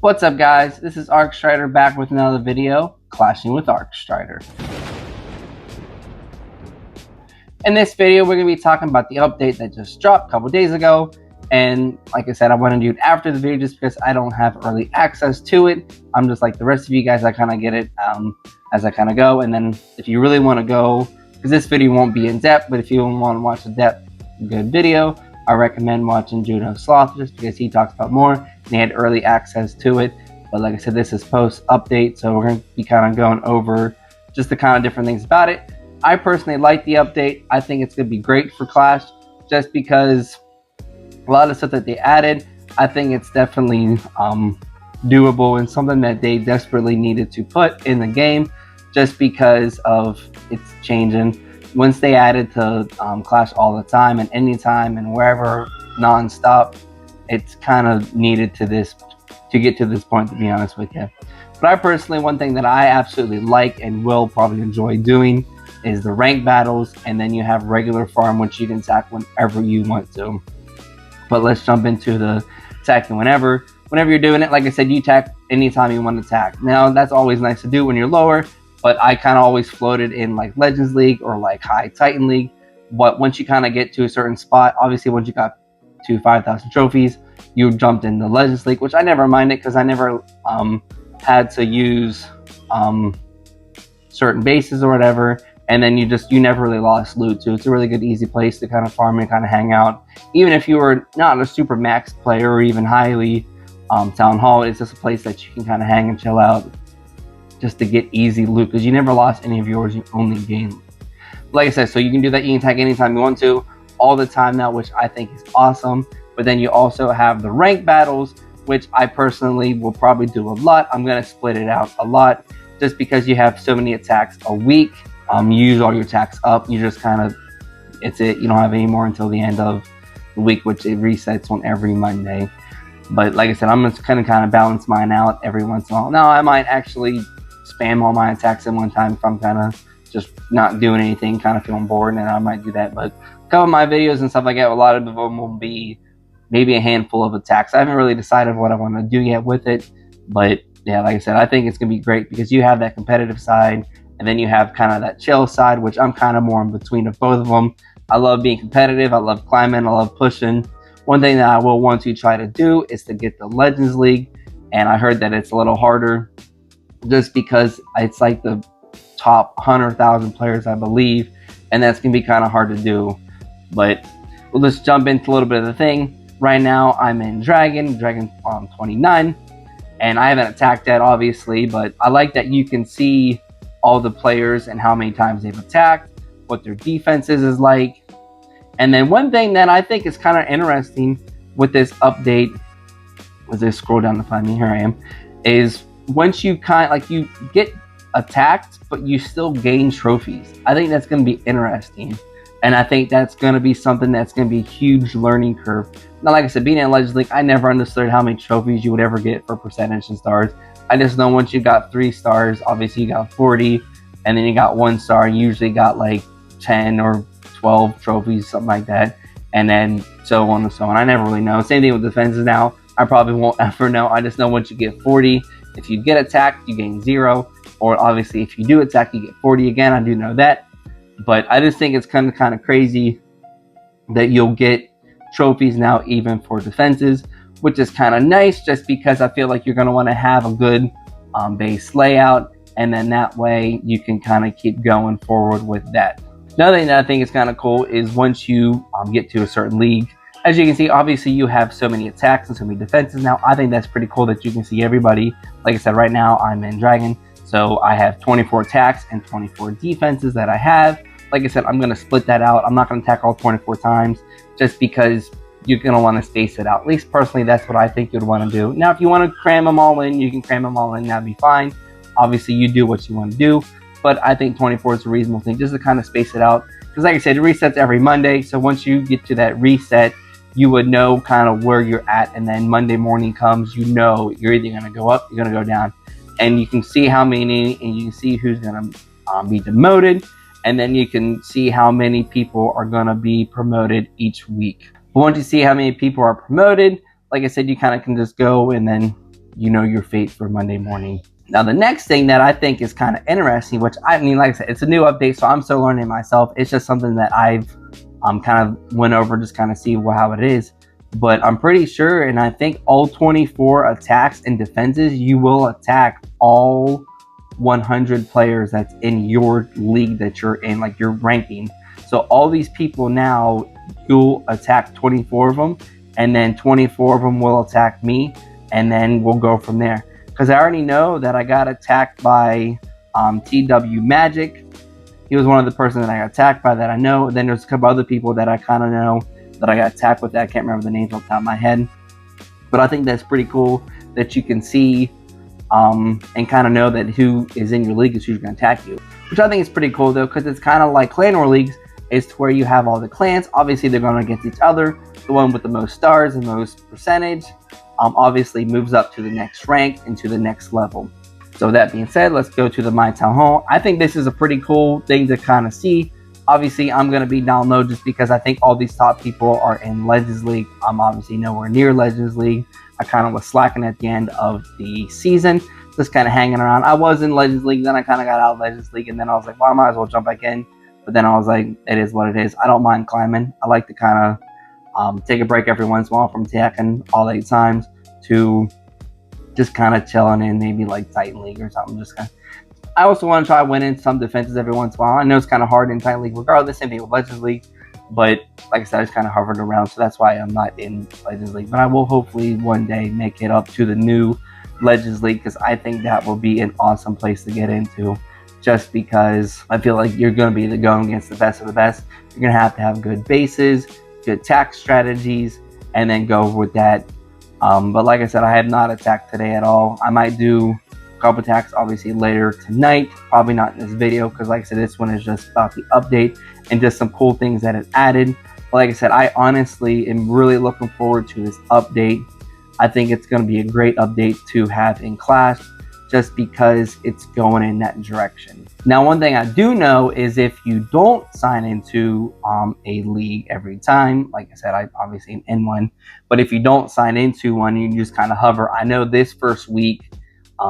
What's up, guys? This is ArcStrider back with another video, Clashing with ArcStrider. In this video, we're going to be talking about the update that just dropped a couple days ago. And like I said, I want to do it after the video just because I don't have early access to it. I'm just like the rest of you guys, I kind of get it as I kind of go. And then if you really want to go, because this video won't be in depth, but if you want to watch a good video, I recommend watching Juno Sloth just because he talks about more and he had early access to it. But like I said, this is post update, so we're going to be kind of going over just the kind of different things about it. I personally like the update. I think it's going to be great for Clash just because a lot of stuff that they added, I think it's definitely doable and something that they desperately needed to put in the game just because of it's changing. Once they added to Clash all the time and anytime and wherever non-stop, it's kind of needed to get to this point, to be honest with you. But I personally, one thing that I absolutely like and will probably enjoy doing is the rank battles, and then you have regular farm, which you can attack whenever you want to. But let's jump into the attacking whenever you're doing it. Like I said, you attack anytime you want to attack. Now that's always nice to do when you're lower, but I kind of always floated in like Legends League or like High Titan League. But once you kind of get to a certain spot, obviously once you got to 5,000 trophies, you jumped into Legends League, which I never minded because I never had to use certain bases or whatever. And then you never really lost loot too. It's a really good, easy place to kind of farm and kind of hang out. Even if you were not a super max player or even highly Town Hall, it's just a place that you can kind of hang and chill out just to get easy loot because you never lost any of yours, you only gained. Like I said, so you can do that, you can attack anytime you want to, all the time now, which I think is awesome. But then you also have the rank battles, which I personally will probably do a lot. I'm going to split it out a lot just because you have so many attacks a week. You use all your attacks up, you just kind of, it's it. You don't have any more until the end of the week, which it resets on every Monday. But like I said, I'm just kind of balance mine out every once in a while. Now, I might actually spam all my attacks at one time if I'm kind of just not doing anything, kind of feeling bored, and I might do that. But a couple of my videos and stuff like that, a lot of them will be maybe a handful of attacks. I haven't really decided what I want to do yet with it. But yeah, like I said, I think it's going to be great because you have that competitive side, and then you have kind of that chill side, which I'm kind of more in between of both of them. I love being competitive. I love climbing. I love pushing. One thing that I will want to try to do is to get the Legends League. And I heard that it's a little harder just because it's like the top 100,000 players, I believe. And that's going to be kind of hard to do. But we'll just jump into a little bit of the thing. Right now, I'm in Dragon 29. And I haven't attacked that, obviously. But I like that you can see all the players and how many times they've attacked, what their defenses is like. And then one thing that I think is kind of interesting with this update, as I scroll down to find me, here I am, is once you you get attacked, but you still gain trophies. I think that's going to be interesting. And I think that's going to be something that's going to be a huge learning curve. Now, like I said, being in Legends League, I never understood how many trophies you would ever get for percentage and stars. I just know once you got 3 stars, obviously you got 40, and then you got 1 star, you usually got like 10 or 12 trophies, something like that, and then so on and so on. I never really know. Same thing with defenses now. I probably won't ever know. I just know once you get 40, if you get attacked, you gain 0, or obviously if you do attack, you get 40 again. I do know that. But I just think it's kind of crazy that you'll get trophies now even for defenses, which is kind of nice just because I feel like you're going to want to have a good base layout, and then that way you can kind of keep going forward with that. Another thing that I think is kind of cool is once you get to a certain league, as you can see, obviously you have so many attacks and so many defenses now. I think that's pretty cool that you can see everybody. Like I said, right now I'm in Dragon, so I have 24 attacks and 24 defenses that I have. Like I said, I'm going to split that out. I'm not going to attack all 24 times just because you're going to want to space it out. At least personally, that's what I think you'd want to do. Now, if you want to cram them all in, you can cram them all in. That'd be fine. Obviously, you do what you want to do. But I think 24 is a reasonable thing just to kind of space it out. Because like I said, it resets every Monday. So once you get to that reset, you would know kind of where you're at. And then Monday morning comes, you know you're either going to go up, you're going to go down. And you can see how many, and you can see who's going to be demoted. And then you can see how many people are going to be promoted each week. But once you see how many people are promoted, like I said, you kind of can just go and then you know your fate for Monday morning. Now, the next thing that I think is kind of interesting, which I mean, like I said, it's a new update, so I'm still learning myself. It's just something that I've kind of went over, just kind of see how it is. But I'm pretty sure, and I think all 24 attacks and defenses, you will attack all 100 players that's in your league that you're in, like your ranking. So all these people now, you'll attack 24 of them, and then 24 of them will attack me, and then we'll go from there. Because I already know that I got attacked by TW Magic. He was one of the persons that I got attacked by that I know. Then there's a couple other people that I kind of know that I got attacked with that I can't remember the names off the top of my head. But I think that's pretty cool that you can see and kind of know that who is in your league is who's going to attack you. Which I think is pretty cool though, because it's kind of like Clan War leagues. It's to where you have all the clans. Obviously, they're going against each other. The one with the most stars and most percentage obviously moves up to the next rank and to the next level. So that being said, let's go to the My Town Hall. I think this is a pretty cool thing to kind of see. Obviously, I'm going to be down low just because I think all these top people are in Legends League. I'm obviously nowhere near Legends League. I kind of was slacking at the end of the season, just kind of hanging around. I was in Legends League, then I kind of got out of Legends League, and then I was like, well, I might as well jump back in. But then I was like, it is what it is. I don't mind climbing. I like to kind of take a break every once in a while from attacking all 8 times to just kind of chilling in maybe like Titan League or something. Just kind of. I also want to try winning some defenses every once in a while. I know it's kind of hard in Titan League, regardless, same thing with Legends League. But like I said, I just kind of hovered around, so that's why I'm not in Legends League. But I will hopefully one day make it up to the new Legends League, because I think that will be an awesome place to get into. Just because I feel like you're going to be going against the best of the best. You're going to have good bases, good attack strategies, and then go with that. But like I said, I have not attacked today at all. I might do a couple attacks obviously later tonight. Probably not in this video, because like I said, this one is just about the update and just some cool things that it added. But like I said, I honestly am really looking forward to this update. I think it's going to be a great update to have in Clash, just because it's going in that direction. Now, one thing I do know is if you don't sign into a league every time, like I said, I obviously am in one, but if you don't sign into one, you just kind of hover. I know this first week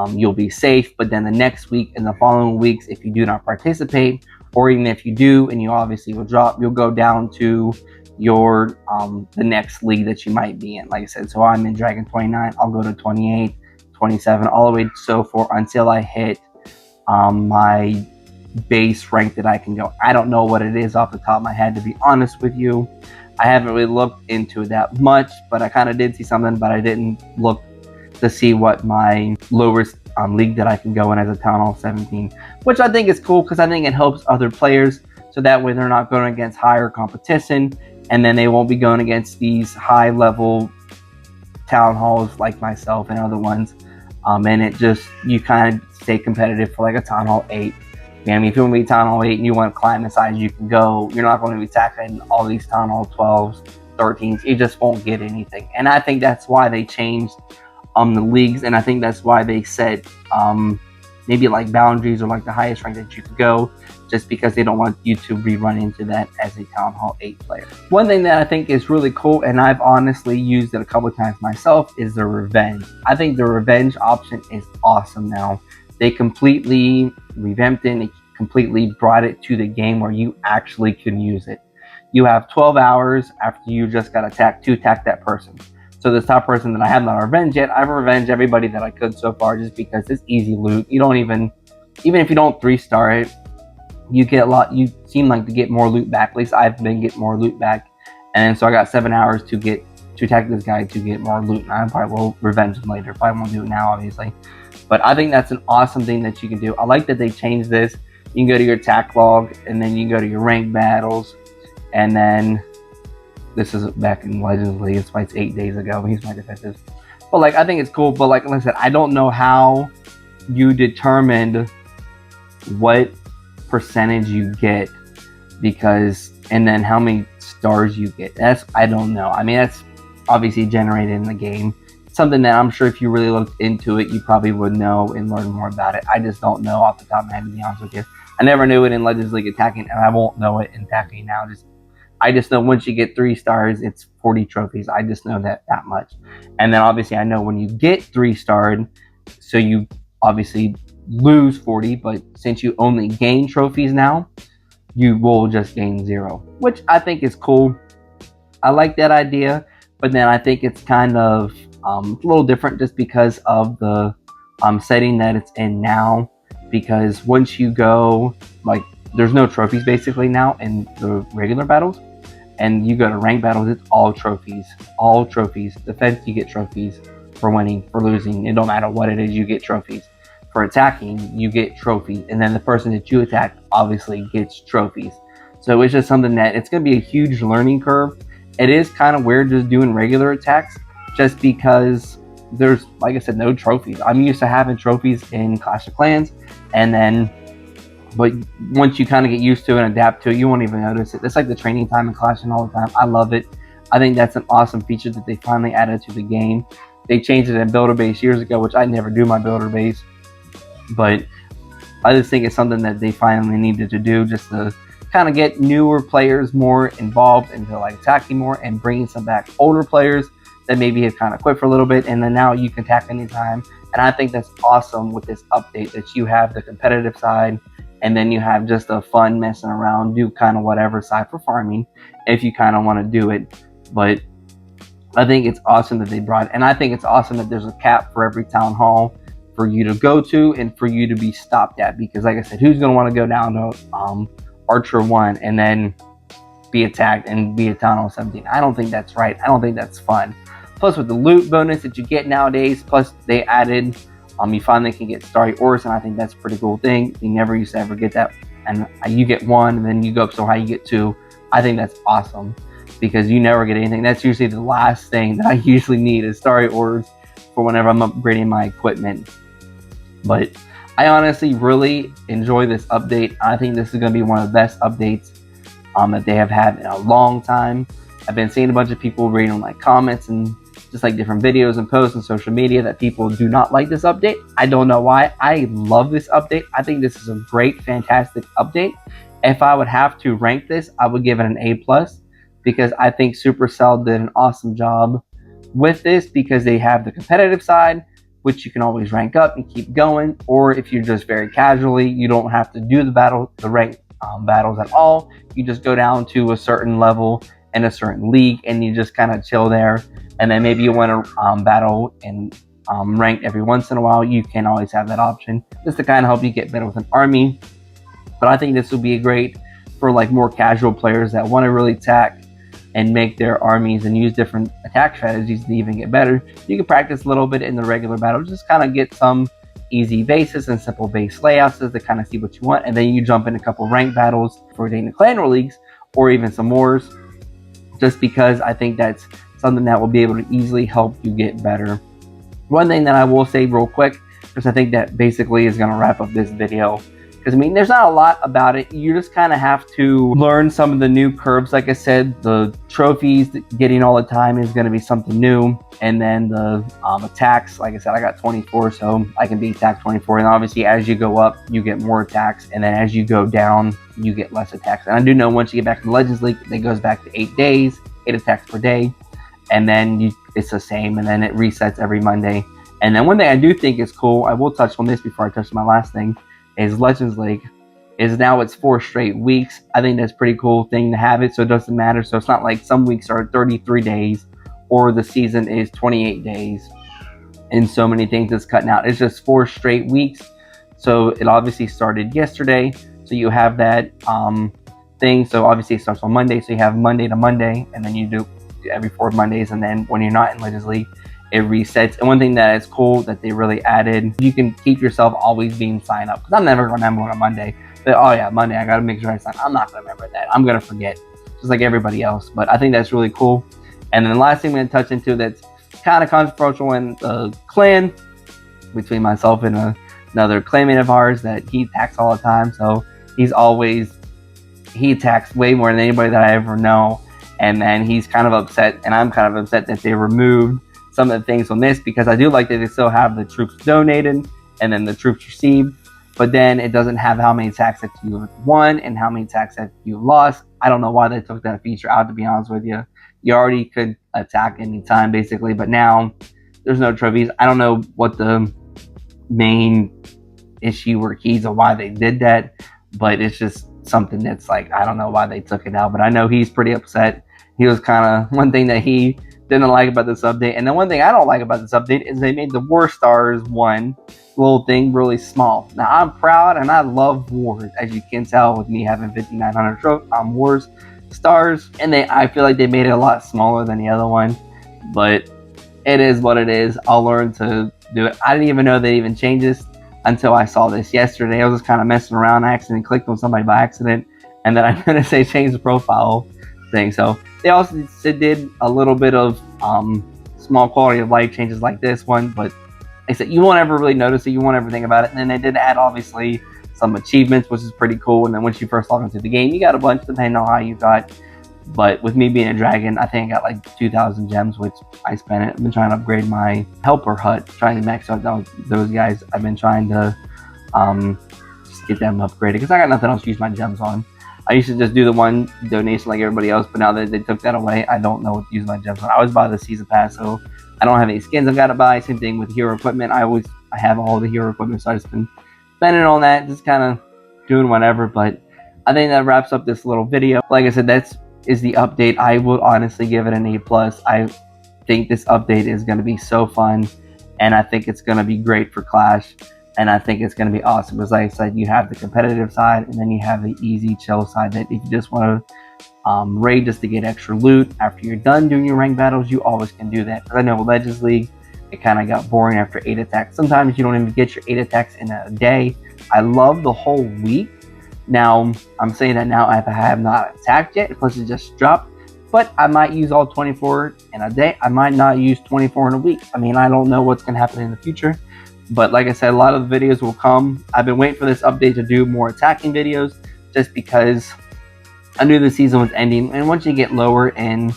you'll be safe, but then the next week and the following weeks, if you do not participate, or even if you do and you obviously will drop, you'll go down to your the next league that you might be in. Like I said, so I'm in Dragon 29, I'll go to 28, 27, all the way so forth until I hit my base rank that I can go. I don't know what it is off the top of my head, to be honest with you. I haven't really looked into it that much, but I kind of did see something, but I didn't look to see what my lowest league that I can go in as a Town Hall 17, which I think is cool, because I think it helps other players, so that way they're not going against higher competition, and then they won't be going against these high level town halls like myself and other ones. And it just, you kind of stay competitive for like a Town Hall 8. I mean, if you want to be Town Hall 8 and you want to climb as high as you can go, you're not going to be tackling all these Town Hall 12s, 13s. You just won't get anything. And I think that's why they changed the leagues, and I think that's why they set maybe like boundaries or like the highest rank that you could go, just because they don't want you to rerun into that as a Town Hall 8 player. One thing that I think is really cool, and I've honestly used it a couple of times myself, is the revenge. I think the revenge option is awesome now. They completely revamped it, and they completely brought it to the game where you actually can use it. You have 12 hours after you just got attacked to attack that person. So this top person that I have not revenged yet, I've revenged everybody that I could so far, just because it's easy loot. You don't even if you don't 3-star it, you get a lot. You seem like to get more loot back. At least I've been getting more loot back. And so I got 7 hours to attack this guy to get more loot. And I probably will revenge him later. Probably won't do it now, obviously. But I think that's an awesome thing that you can do. I like that they changed this. You can go to your attack log, and then you can go to your ranked battles, and then this is back in Legends League. It's like 8 days ago. He's my defensive. But like, I think it's cool. But like I said, I don't know how you determined what percentage you get, because, and then how many stars you get. That's, I don't know. I mean, that's obviously generated in the game. It's something that I'm sure if you really looked into it, you probably would know and learn more about it. I just don't know off the top of my head, to be honest with you. I never knew it in Legends League attacking, and I won't know it in attacking now, just I just know once you get 3 stars, it's 40 trophies. I just know that much. And then obviously I know when you get 3 starred, so you obviously lose 40, but since you only gain trophies now, you will just gain 0, which I think is cool. I like that idea, but then I think it's kind of a little different just because of the setting that it's in now. Because once you go, like, there's no trophies basically now in the regular battles, and you go to ranked battles, it's all trophies. All trophies. Defense, you get trophies. For winning, for losing, it don't matter what it is, you get trophies. For attacking, you get trophies, and then the person that you attack obviously gets trophies. So it's just something that it's going to be a huge learning curve. It is kind of weird just doing regular attacks, just because there's, like I said, no trophies. I'm used to having trophies in Clash of Clans, and then, but once you kind of get used to it and adapt to it, you won't even notice it. It's like the training time in Clash and all the time. I love it. I think that's an awesome feature that they finally added to the game. They changed it in Builder Base years ago, which I never do my Builder Base, but I just think it's something that they finally needed to do, just to kind of get newer players more involved into like attacking more, and bringing some back older players that maybe have kind of quit for a little bit, and then now you can attack anytime. And I think that's awesome with this update, that you have the competitive side, and then you have just a fun messing around, do kind of whatever side for farming if you kind of want to do it. But I think it's awesome that they brought it, and I think it's awesome that there's a cap for every town hall for you to go to and for you to be stopped at. Because like I said, who's going to want to go down to Archer 1 and then be attacked and be a town hall 17? I don't think that's right. I don't think that's fun. Plus with the loot bonus that you get nowadays, plus they added, you finally can get Starry Ores, and I think that's a pretty cool thing. You never used to ever get that, and you get 1 and then you go up so high you get 2. I think that's awesome, because you never get anything. That's usually the last thing that I usually need, is Starry Ores for whenever I'm upgrading my equipment. But I honestly really enjoy this update. I think this is going to be one of the best updates that they have had in a long time. I've been seeing a bunch of people reading like comments and just like different videos and posts on social media that people do not like this update. I don't know why. I love this update. I think this is a great, fantastic update. If I would have to rank this, I would give it an A+, because I think Supercell did an awesome job with this, because they have the competitive side, which you can always rank up and keep going. Or if you're just very casually, you don't have to do the ranked battles at all. You just go down to a certain level in a certain league, and you just kind of chill there. And then maybe you want to battle and rank every once in a while. You can always have that option, just to kind of help you get better with an army. But I think this will be great for like more casual players that want to really attack and make their armies and use different attack strategies to even get better. You can practice a little bit in the regular battle, just kind of get some easy bases and simple base layouts to kind of see what you want, and then you jump in a couple ranked battles for Dana Clan Leagues or even some wars, just because I think that's something that will be able to easily help you get better. One thing that I will say real quick, because I think that basically is going to wrap up this video, because I mean, there's not a lot about it. You just kind of have to learn some of the new curves. Like I said, the trophies getting all the time is going to be something new. And then the attacks, like I said, I got 24, so I can be attacked 24. And obviously, as you go up, you get more attacks. And then as you go down, you get less attacks. And I do know once you get back to the Legends League, it goes back to 8 days, 8 attacks per day. And then it's the same, and then it resets every Monday. And then one thing I do think is cool, I will touch on this before I touch my last thing, is Legends League is now it's 4 straight weeks. I think that's a pretty cool thing to have it, so it doesn't matter. So it's not like some weeks are 33 days or the season is 28 days and so many things is cutting out. It's just 4 straight weeks. So it obviously started yesterday. So you have that thing. So obviously it starts on Monday. So you have Monday to Monday, and then you do every 4 Mondays. And then when you're not in Legends League, it resets. And one thing that is cool that they really added, you can keep yourself always being signed up, because I'm never going to remember on a Monday. But oh yeah, Monday, I got to make sure I sign. I'm not going to remember that. I'm going to forget, just like everybody else. But I think that's really cool. And then the last thing I'm going to touch into that's kind of controversial in the clan, between myself and another clanmate of ours, that he attacks all the time. So he attacks way more than anybody that I ever know. And then he's kind of upset, and I'm kind of upset that they removed some of the things on this, because I do like that they still have the troops donated and then the troops received, but then it doesn't have how many attacks that you won and how many attacks that you lost. I don't know why they took that feature out, to be honest with you. You already could attack anytime, basically, but now there's no trophies. I don't know what the main issue or keys of why they did that, but it's just something that's like, I don't know why they took it out, but I know he's pretty upset. He was kind of, one thing that he didn't like about this update, and the one thing I don't like about this update is they made the War Stars one little thing really small. Now I'm proud and I love wars, as you can tell with me having 5,900 wars stars, and I feel like they made it a lot smaller than the other one, but it is what it is. I'll learn to do it. I didn't even know they even changed this until I saw this yesterday. I was just kind of messing around. I accidentally clicked on somebody by accident, and then I noticed they changed the profile thing. So they also did a little bit of small quality of life changes like this one, but like I said, you won't ever really notice it. You won't ever think about it. And then they did add, obviously, some achievements, which is pretty cool. And then once you first log into the game, you got a bunch depending on how you got. But with me being a dragon, I think I got like 2,000 gems, which I spent it. I've been trying to upgrade my helper hut, trying to max out those guys. I've been trying to just get them upgraded because I got nothing else to use my gems on. I used to just do the one donation like everybody else, but now that they took that away, I don't know what to use my gems on. I always buy the season pass, so I don't have any skins I've got to buy. Same thing with hero equipment. I have all the hero equipment, so I've just been spending on that, just kind of doing whatever. But I think that wraps up this little video. Like I said, that's the update. I would honestly give it an A+. I think this update is going to be so fun, and I think it's going to be great for Clash, and I think it's going to be awesome because, like I said, you have the competitive side, and then you have the easy chill side that if you just want to raid just to get extra loot after you're done doing your ranked battles, you always can do that. Because I know with Legends League, it kind of got boring after 8 attacks. Sometimes you don't even get your 8 attacks in a day. I love the whole week. Now, I'm saying that now I have not attacked yet, plus it just dropped, but I might use all 24 in a day. I might not use 24 in a week. I mean, I don't know what's going to happen in the future, but like I said, a lot of the videos will come. I've been waiting for this update to do more attacking videos just because I knew the season was ending, and once you get lower in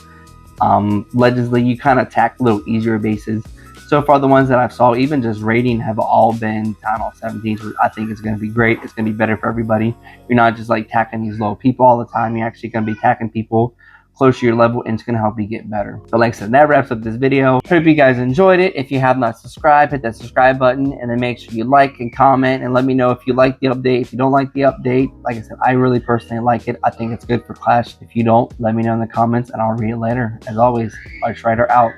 Legends League, you kind of attack a little easier bases. So far, the ones that I've saw, even just rating, have all been Town Hall 17, which I think is going to be great. It's going to be better for everybody. You're not just like attacking these low people all the time. You're actually going to be attacking people close to your level, and it's going to help you get better. But like I said, that wraps up this video. Hope you guys enjoyed it. If you have not subscribed, hit that subscribe button, and then make sure you like and comment, and let me know if you like the update. If you don't like the update, like I said, I really personally like it. I think it's good for Clash. If you don't, let me know in the comments, and I'll read it later. As always, Archrider out.